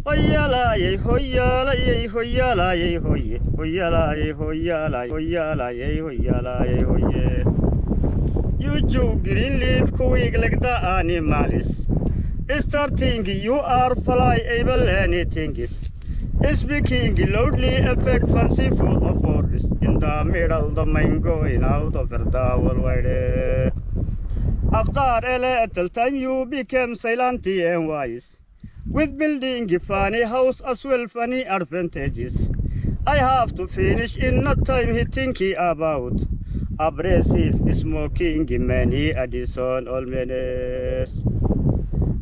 Hoyala ye hoyala ye hoyala ye hoye hoyala ye hoyala hoyala ye hoyala ye hoye. You Jew green leaf quick like the animals. Starting you are fly able anything is. Speaking loudly affect fancy full of words. In the middle the mind going out of the world. After a little time you became silent and wise. With building a funny house as well funny advantages. I have to finish in no time he thinking about. Abrasive smoking many additional menace.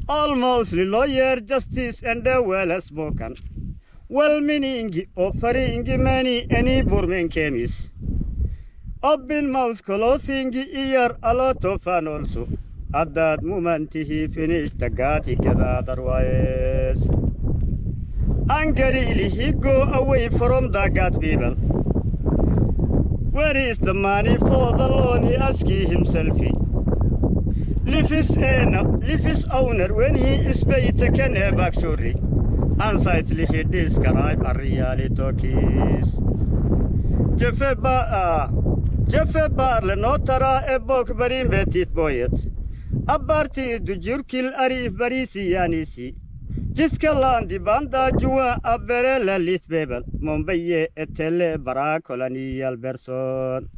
Almost lawyer justice and well spoken. Well meaning offering many any Burman chemist. Open mouth closing ear a lot of fun also. At that moment he finished the gut he get otherwise. Angrily he go away from the gut people. Where is the money for the loan he asked himself. Leave his owner when he is paid taken back surely. Unsightly he describe a reality case. Jeffe Barle notara e bok barin betit boyet. Abarti du jurkil arif barisi yanisi. Jiska landi banda jua abere la lit bebel. Mombaye etele bara kolonial berson.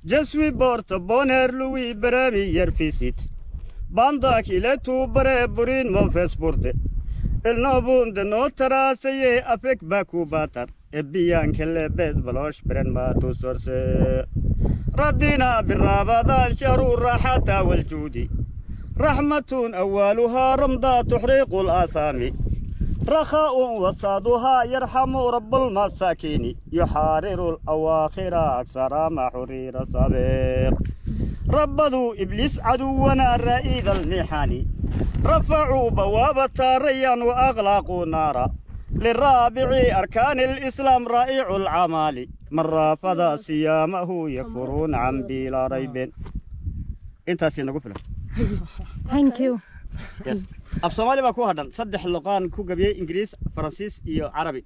Jesui borto boner Louis beremi yer fisit. Banda kile tu bare burin monfes burde. El nobun de notara seye afek baku batar. Ebbiyan kelle bez balosh bren ma tu sorse. ردنا بالرابضة شهر الراحة والجود رحمة أولها رمضة تحرق الآثام رخاء وصادها يرحم رب المساكين يحرر الأواخر أكثر ما حرير سابق ربضوا إبليس عدونا الرئيد المحاني رفعوا بوابة ريان وأغلقوا نارا للرابع أركان الإسلام رائع العمال من رافض صيامه يكفرون عن بلا ريب. انت سينا قفله. Thank you. Yes. أب سومالي باكو هذا صدق اللغان كو قبيه إنجليز فرنسيس إيو عربي.